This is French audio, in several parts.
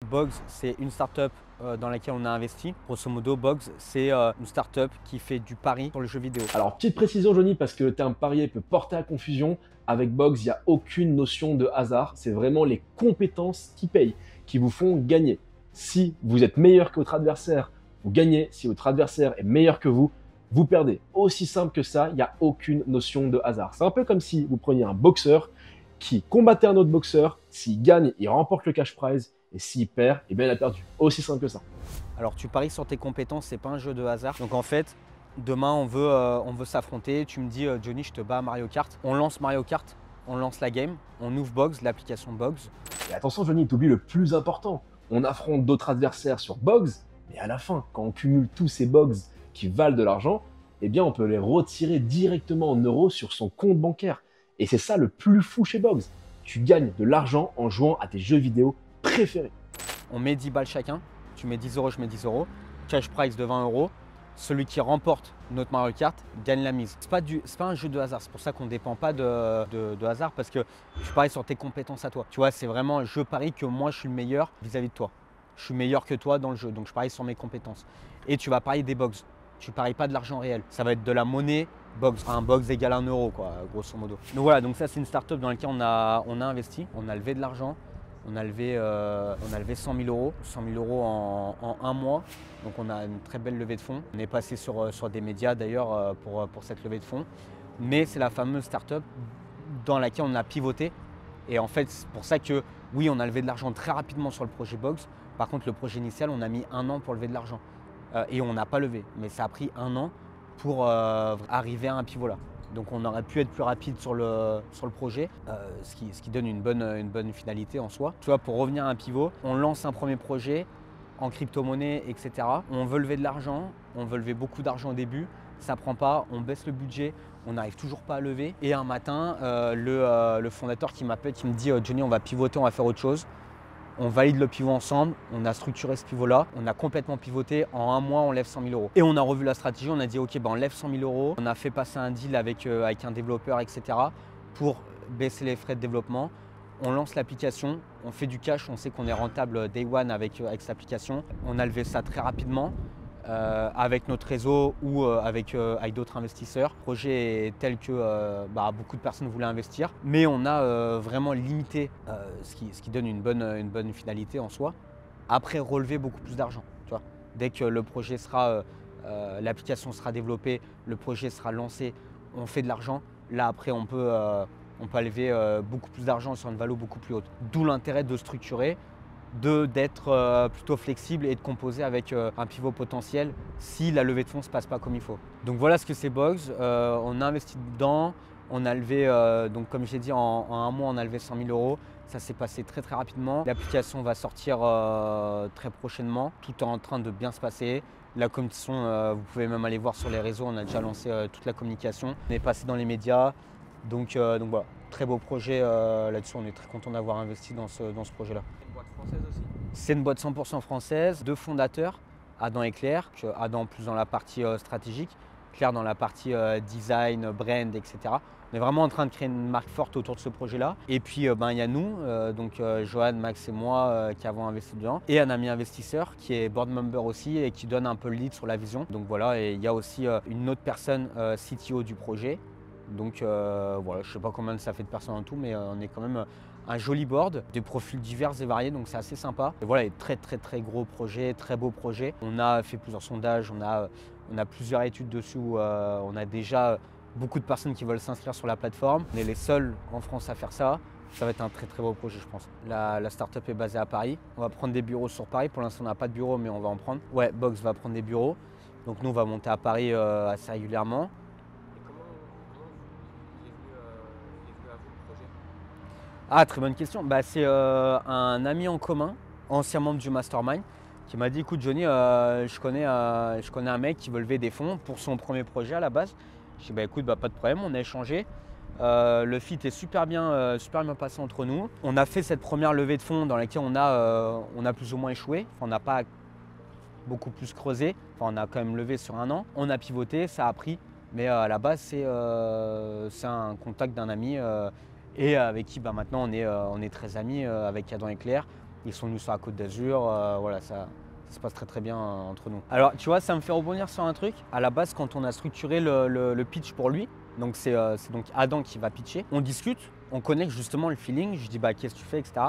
Bogs, c'est une startup dans laquelle on a investi. Grosso modo, Bogs, c'est une startup qui fait du pari sur le jeu vidéo. Alors, petite précision, Johnny, parce que le terme parier peut porter à confusion. Avec Box, il n'y a aucune notion de hasard. C'est vraiment les compétences qui payent, qui vous font gagner. Si vous êtes meilleur que votre adversaire, vous gagnez. Si votre adversaire est meilleur que vous perdez. Aussi simple que ça, il n'y a aucune notion de hasard. C'est un peu comme si vous preniez un boxeur qui combattait un autre boxeur. S'il gagne, il remporte le cash prize. Et s'il perd, eh bien, il a perdu. Aussi simple que ça. Alors, tu paries sur tes compétences, c'est pas un jeu de hasard. Donc en fait, demain, on veut s'affronter. Tu me dis, Johnny, je te bats à Mario Kart. On lance Mario Kart, on lance la game, on ouvre Bogs, l'application Bogs. Et attention, Johnny, t'oublies le plus important. On affronte d'autres adversaires sur Bogs, mais à la fin, quand on cumule tous ces Bogs qui valent de l'argent, eh bien, on peut les retirer directement en euros sur son compte bancaire. Et c'est ça le plus fou chez Bogs. Tu gagnes de l'argent en jouant à tes jeux vidéo préférés. On met 10 balles chacun. Tu mets 10 euros, je mets 10 euros. Cash prize de 20 euros. Celui qui remporte notre Mario Kart gagne la mise. C'est pas un jeu de hasard. C'est pour ça qu'on ne dépend pas de hasard, parce que tu paries sur tes compétences à toi. Tu vois, c'est vraiment je parie que moi je suis le meilleur vis-à-vis de toi. Je suis meilleur que toi dans le jeu, donc je parie sur mes compétences. Et tu vas parier des box. Tu paries pas de l'argent réel. Ça va être de la monnaie box. Un box égale 1 euro, quoi, grosso modo. Donc voilà, donc ça c'est une startup dans laquelle on a investi, on a levé de l'argent. On a levé 100 000 euros, 100 000 euros en un mois. Donc on a une très belle levée de fonds. On est passé sur des médias d'ailleurs pour cette levée de fonds. Mais c'est la fameuse startup dans laquelle on a pivoté. Et en fait, c'est pour ça que oui, on a levé de l'argent très rapidement sur le projet Box. Par contre, le projet initial, on a mis un an pour lever de l'argent. Et on n'a pas levé. Mais ça a pris un an pour arriver à un pivot là. Donc on aurait pu être plus rapide sur le projet, ce qui donne une bonne finalité en soi. Tu vois, pour revenir à un pivot, on lance un premier projet en crypto-monnaie, etc. On veut lever de l'argent, on veut lever beaucoup d'argent au début, ça prend pas, on baisse le budget, on n'arrive toujours pas à lever. Et un matin, le fondateur qui m'appelle, qui me dit Johnny, on va pivoter, on va faire autre chose. On valide le pivot ensemble, on a structuré ce pivot-là, on a complètement pivoté, en un mois on lève 100 000 euros. Et on a revu la stratégie, on a dit ok, on lève 100 000 euros, on a fait passer un deal avec un développeur, etc. pour baisser les frais de développement. On lance l'application, on fait du cash, on sait qu'on est rentable day one avec cette application. On a levé ça très rapidement. Avec notre réseau ou avec d'autres investisseurs. Le projet est tel que beaucoup de personnes voulaient investir, mais on a vraiment limité, ce qui donne une bonne finalité en soi. Après, relever beaucoup plus d'argent. Dès que le projet sera, l'application sera développée, le projet sera lancé, on fait de l'argent. Là, après, on peut lever beaucoup plus d'argent sur une valeur beaucoup plus haute. D'où l'intérêt de structurer, d'être plutôt flexible et de composer avec un pivot potentiel si la levée de fonds ne se passe pas comme il faut. Donc voilà ce que c'est Bogs. On a investi dedans, on a levé, donc comme j'ai dit, en un mois on a levé 100 000 euros. Ça s'est passé très rapidement. L'application va sortir très prochainement. Tout est en train de bien se passer. La communication, vous pouvez même aller voir sur les réseaux, on a déjà lancé toute la communication. On est passé dans les médias. Donc voilà, très beau projet là-dessus. On est très content d'avoir investi dans ce projet-là. Française aussi. C'est une boîte 100% française, deux fondateurs, Adam et Claire. Adam plus dans la partie stratégique, Claire dans la partie design, brand, etc. On est vraiment en train de créer une marque forte autour de ce projet-là. Et puis il y a nous, donc Johan, Max et moi qui avons investi dedans. Et un ami investisseur qui est board member aussi et qui donne un peu le lead sur la vision. Donc voilà, et il y a aussi une autre personne CTO du projet. Donc voilà, je ne sais pas combien ça fait de personnes en tout, mais on est quand même un joli board, des profils divers et variés, donc c'est assez sympa. Et voilà, très gros projet, très beau projet. On a fait plusieurs sondages, on a plusieurs études dessus où on a déjà beaucoup de personnes qui veulent s'inscrire sur la plateforme. On est les seuls en France à faire ça. Ça va être un très beau projet, je pense. La startup est basée à Paris. On va prendre des bureaux sur Paris. Pour l'instant, on n'a pas de bureau, mais on va en prendre. Ouais, Box va prendre des bureaux. Donc nous, on va monter à Paris assez régulièrement. Ah, très bonne question. C'est un ami en commun, ancien membre du Mastermind, qui m'a dit écoute Johnny, je connais un mec qui veut lever des fonds pour son premier projet à la base. Je dis écoute, pas de problème, on a échangé. Le fit est super bien passé entre nous. On a fait cette première levée de fonds dans laquelle on a plus ou moins échoué. Enfin, on n'a pas beaucoup plus creusé. Enfin, on a quand même levé sur un an. On a pivoté, ça a pris. Mais à la base, c'est un contact d'un ami. Et avec qui maintenant on est très amis avec Adam et Claire. Ils sont venus sur la Côte d'Azur, voilà, ça se passe très très bien entre nous. Alors tu vois, ça me fait rebondir sur un truc. À la base, quand on a structuré le pitch pour lui, donc c'est donc Adam qui va pitcher, on discute, on connecte justement le feeling, je dis bah qu'est-ce que tu fais, etc.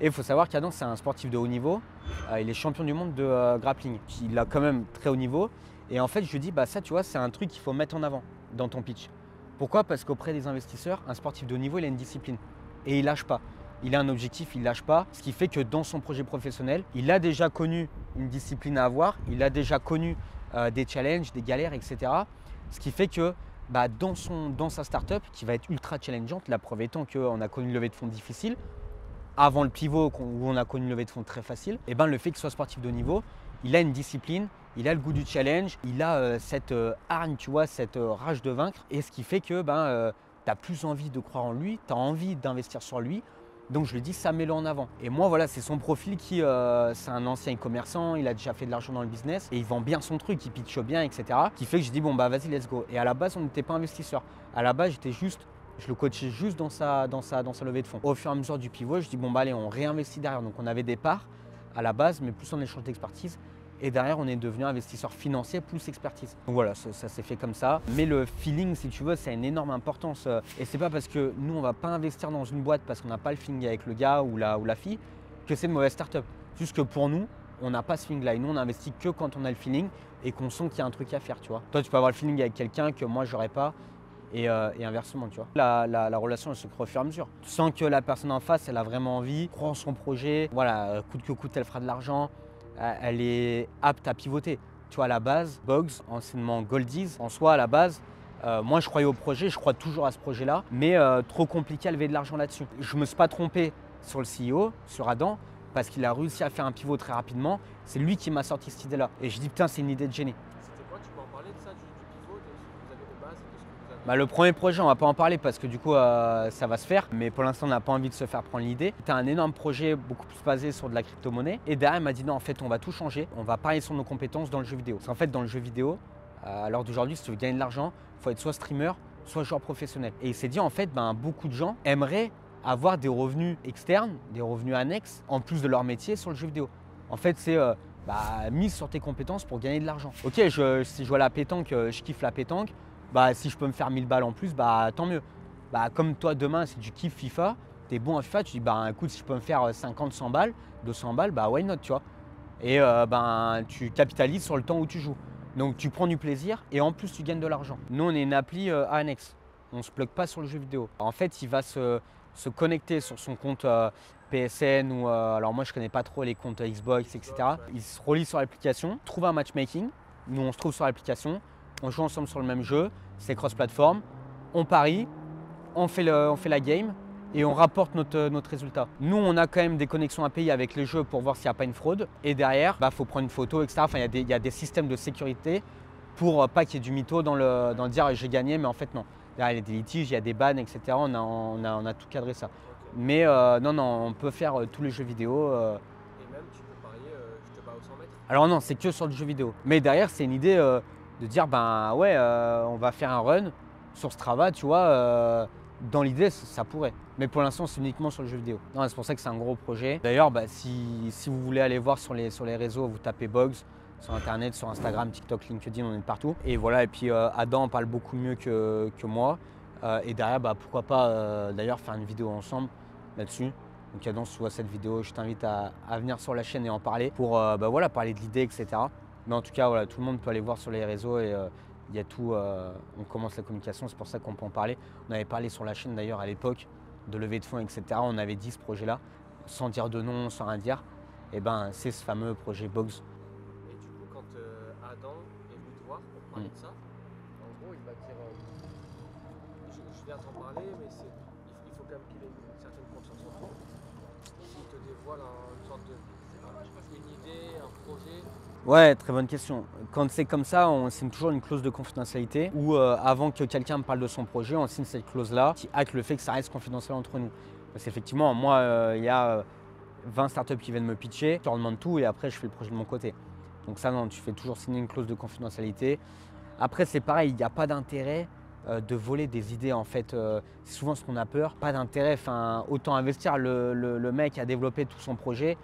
Et il faut savoir qu'Adam, c'est un sportif de haut niveau. Il est champion du monde de grappling. Il a quand même très haut niveau. Et en fait, je lui dis, bah ça, tu vois, c'est un truc qu'il faut mettre en avant dans ton pitch. Pourquoi? Parce qu'auprès des investisseurs, un sportif de haut niveau, il a une discipline. Et il lâche pas. Il a un objectif, il lâche pas. Ce qui fait que dans son projet professionnel, il a déjà connu une discipline à avoir. Il a déjà connu des challenges, des galères, etc. Ce qui fait que bah, dans sa startup, qui va être ultra challengeante, la preuve étant qu'on a connu une levée de fonds difficile, avant le pivot où on a connu une levée de fonds très facile, et ben le fait qu'il soit sportif de haut niveau, il a une discipline, il a le goût du challenge, il a cette hargne, tu vois, cette rage de vaincre, et ce qui fait que tu as plus envie de croire en lui, tu as envie d'investir sur lui. Donc je lui dis, ça mets-le en avant. Et moi voilà, c'est son profil qui, c'est un ancien commerçant, il a déjà fait de l'argent dans le business et il vend bien son truc, il pitch bien, etc. Qui fait que je dis, bon bah vas-y, let's go. Et à la base, on n'était pas investisseur. À la base, je le coachais juste dans sa levée de fonds. Au fur et à mesure du pivot, je dis, bon bah allez, on réinvestit derrière. Donc on avait des parts à la base, mais plus en échange d'expertise. Et derrière, on est devenu investisseur financier plus expertise. Donc voilà, ça s'est fait comme ça. Mais le feeling, si tu veux, ça a une énorme importance. Et c'est pas parce que nous, on va pas investir dans une boîte parce qu'on n'a pas le feeling avec le gars ou la fille que c'est une mauvaise start-up. Juste que pour nous, on n'a pas ce feeling-là. Et nous, on investit que quand on a le feeling et qu'on sent qu'il y a un truc à faire, tu vois. Toi, tu peux avoir le feeling avec quelqu'un que moi, j'aurais pas. Et inversement, tu vois. La relation, elle se crée au fur et à mesure. Tu sens que la personne en face, elle a vraiment envie, croit en son projet. Voilà, coûte que coûte, elle fera de l'argent. Elle est apte à pivoter. Tu vois, à la base, Boggs, anciennement Goldies, en soi, à la base, moi, je croyais au projet, je crois toujours à ce projet-là, mais trop compliqué à lever de l'argent là-dessus. Je ne me suis pas trompé sur le CEO, sur Adam, parce qu'il a réussi à faire un pivot très rapidement. C'est lui qui m'a sorti cette idée-là. Et je dis, putain, c'est une idée de génie. C'était quoi? Tu peux en parler de ça, du pivot, de ce que vous avez de base et de ce que vous avez... Bah, le premier projet, on va pas en parler parce que du coup, ça va se faire. Mais pour l'instant, on n'a pas envie de se faire prendre l'idée. C'était un énorme projet, beaucoup plus basé sur de la crypto-monnaie. Et derrière, il m'a dit non, en fait, on va tout changer. On va parler sur nos compétences dans le jeu vidéo. Parce qu'en fait, dans le jeu vidéo, à l'heure d'aujourd'hui, si tu veux gagner de l'argent, il faut être soit streamer, soit joueur professionnel. Et il s'est dit, en fait, beaucoup de gens aimeraient avoir des revenus externes, des revenus annexes, en plus de leur métier sur le jeu vidéo. En fait, c'est mise sur tes compétences pour gagner de l'argent. Ok, si je joue à la pétanque, je kiffe la pétanque. Bah, si je peux me faire 1000 balles en plus, bah, tant mieux. Bah, comme toi, demain, si tu kiffes FIFA, tu es bon à FIFA, tu dis, bah, écoute, si je peux me faire 50, 100 balles, 200 balles, bah, why not, tu vois. Et tu capitalises sur le temps où tu joues. Donc, tu prends du plaisir et en plus, tu gagnes de l'argent. Nous, on est une appli annexe. On ne se bloque pas sur le jeu vidéo. En fait, il va se connecter sur son compte PSN ou alors moi, je ne connais pas trop les comptes Xbox, etc. Il se relie sur l'application, trouve un matchmaking. Nous, on se trouve sur l'application. On joue ensemble sur le même jeu, c'est cross-platform, on parie, on fait la game et on rapporte notre résultat. Nous, on a quand même des connexions API avec les jeux pour voir s'il n'y a pas une fraude. Et derrière, il faut prendre une photo, etc. Enfin, il y a des systèmes de sécurité pour pas qu'il y ait du mytho dans le dire j'ai gagné, mais en fait non. Derrière, il y a des litiges, il y a des bans, etc. On a tout cadré ça. Okay. Mais non, on peut faire tous les jeux vidéo. Et même, tu peux parier, je te bats au 100 mètres? Alors non, c'est que sur le jeu vidéo. Mais derrière, c'est une idée de dire on va faire un run sur Strava, tu vois, dans l'idée ça pourrait. Mais pour l'instant c'est uniquement sur le jeu vidéo. C'est pour ça que c'est un gros projet. D'ailleurs si vous voulez aller voir sur les réseaux, vous tapez Boggs sur internet, sur Instagram, TikTok, LinkedIn, on est partout. Et voilà, et puis Adam parle beaucoup mieux que moi. Et derrière pourquoi pas d'ailleurs faire une vidéo ensemble là-dessus. Donc Adam, si tu vois cette vidéo, je t'invite à venir sur la chaîne et en parler pour parler de l'idée, etc. Mais en tout cas, voilà, tout le monde peut aller voir sur les réseaux et il y a tout. On commence la communication, c'est pour ça qu'on peut en parler. On avait parlé sur la chaîne d'ailleurs à l'époque de levée de fonds, etc. On avait dit ce projet-là, sans dire de nom, sans rien dire. Et c'est ce fameux projet Boggs. Et du coup, quand Adam est venu te voir pour parler de ça, en gros, il va dire je viens t'en parler, mais il faut quand même qu'il ait une certaine confiance en toi. S'il te dévoile une sorte de une idée, un projet. Ouais, très bonne question. Quand c'est comme ça, on signe toujours une clause de confidentialité où avant que quelqu'un me parle de son projet, on signe cette clause-là qui acte le fait que ça reste confidentiel entre nous. Parce qu'effectivement, moi, il y a 20 startups qui viennent me pitcher, je leur demande tout et après je fais le projet de mon côté. Donc ça, non, tu fais toujours signer une clause de confidentialité. Après, c'est pareil, il n'y a pas d'intérêt de voler des idées en fait. C'est souvent ce qu'on a peur, pas d'intérêt. Autant investir, le mec a développé tout son projet.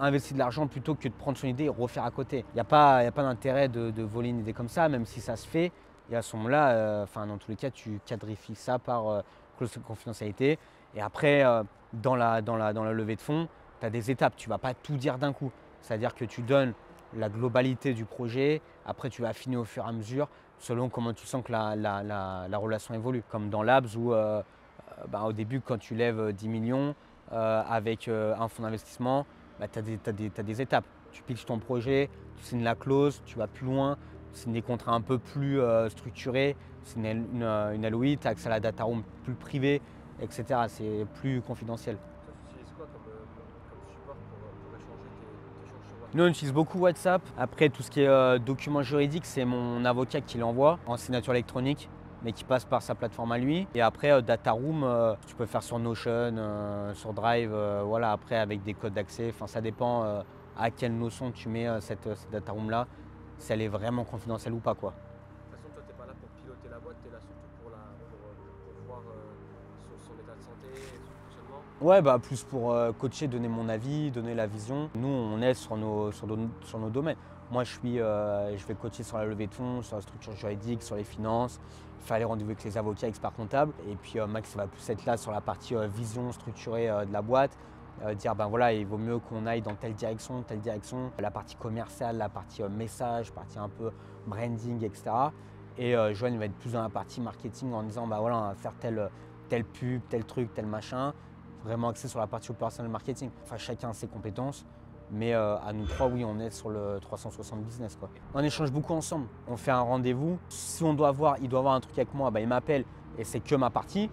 investit de l'argent plutôt que de prendre son idée et refaire à côté. Il n'y a pas d'intérêt de voler une idée comme ça, même si ça se fait. Et à ce moment-là, dans tous les cas, tu quadrifies ça par clause de confidentialité. Et après, dans la levée de fonds, tu as des étapes. Tu ne vas pas tout dire d'un coup. C'est-à-dire que tu donnes la globalité du projet. Après, tu vas affiner au fur et à mesure selon comment tu sens que la relation évolue. Comme dans Labs où au début, quand tu lèves 10 millions avec un fonds d'investissement, tu as des étapes. Tu pitches ton projet, tu signes la clause, tu vas plus loin, tu signes des contrats un peu plus structurés, tu signes une LOI, tu as accès à la data room plus privée, etc. C'est plus confidentiel. Toi, tu utilises quoi comme support pour échanger tes échanges sur WhatsApp? Nous, on utilise beaucoup WhatsApp. Après, tout ce qui est documents juridiques, c'est mon avocat qui l'envoie en signature électronique, mais qui passe par sa plateforme à lui. Et après, Data Room, tu peux faire sur Notion, sur Drive, voilà, après avec des codes d'accès. Enfin, ça dépend à quelle notion tu mets cette Data Room-là, si elle est vraiment confidentielle ou pas, quoi. De toute façon, toi, tu n'es pas là pour piloter la boîte, tu es là surtout pour voir son état de santé, son fonctionnement. Ouais, plus pour coacher, donner mon avis, donner la vision. Nous, on est sur nos domaines. Moi, je vais coacher sur la levée de fonds, sur la structure juridique, sur les finances, faire les rendez-vous avec les avocats, experts comptables. Et puis Max va plus être là sur la partie vision structurée de la boîte. Dire voilà, il vaut mieux qu'on aille dans telle direction, la partie commerciale, la partie message, partie un peu branding, etc. Et Joanne va être plus dans la partie marketing en disant voilà, on va faire tel pub, tel truc, tel machin, vraiment axé sur la partie opérationnelle marketing. Enfin, chacun a ses compétences, mais à nous trois, oui, on est sur le 360 business, quoi. On échange beaucoup ensemble, on fait un rendez-vous. Si il doit avoir un truc avec moi, il m'appelle et c'est que ma partie.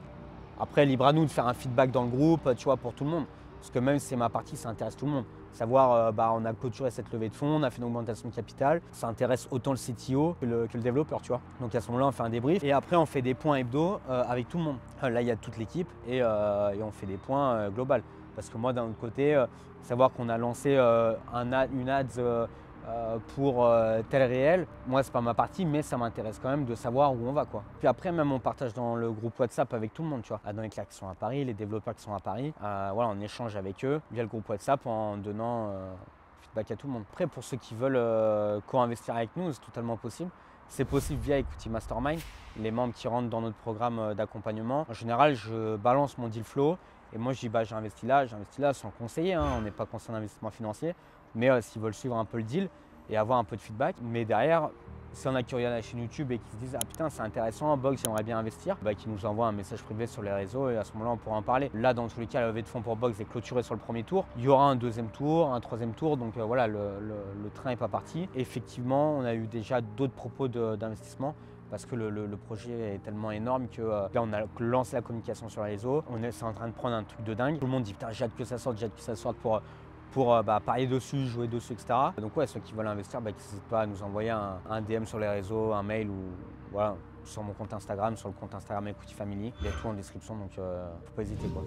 Après, libre à nous de faire un feedback dans le groupe, tu vois, pour tout le monde. Parce que même si c'est ma partie, ça intéresse tout le monde. Savoir, on a clôturé cette levée de fonds, on a fait une augmentation de capital. Ça intéresse autant le CTO que le développeur, tu vois. Donc à ce moment-là, on fait un débrief. Et après, on fait des points hebdo avec tout le monde. Là, il y a toute l'équipe et on fait des points global. Parce que moi, d'un autre côté, savoir qu'on a lancé une ads pour tel réel, moi, c'est pas ma partie, mais ça m'intéresse quand même de savoir où on va, quoi. Puis après, même on partage dans le groupe WhatsApp avec tout le monde, tu vois. Dans les clercs qui sont à Paris, les développeurs qui sont à Paris, voilà, on échange avec eux via le groupe WhatsApp en donnant feedback à tout le monde. Après, pour ceux qui veulent co-investir avec nous, c'est totalement possible. C'est possible via Equity Mastermind, les membres qui rentrent dans notre programme d'accompagnement. En général, je balance mon deal flow et moi, je dis j'ai investi là sans conseiller, hein. On n'est pas conseiller d'investissement financier, mais s'ils veulent suivre un peu le deal et avoir un peu de feedback. Mais derrière, si on a qui regardent la chaîne YouTube et qui se disent ah putain c'est intéressant, Box j'aimerais bien investir, qui nous envoient un message privé sur les réseaux et à ce moment-là on pourra en parler. Là dans tous les cas la levée de fonds pour Box est clôturée sur le premier tour. Il y aura un deuxième tour, un troisième tour, donc voilà le train n'est pas parti. Effectivement on a eu déjà d'autres propos d'investissement. Parce que le projet est tellement énorme que là on a lancé la communication sur les réseaux, c'est en train de prendre un truc de dingue. Tout le monde dit putain j'ai hâte que ça sorte, pour parler dessus, jouer dessus, etc. Donc ouais, ceux qui veulent investir, qu'ils n'hésitent pas à nous envoyer un DM sur les réseaux, un mail ou voilà, sur mon compte Instagram, sur le compte Instagram Equity Family. Il y a tout en description, donc faut pas hésiter, quoi.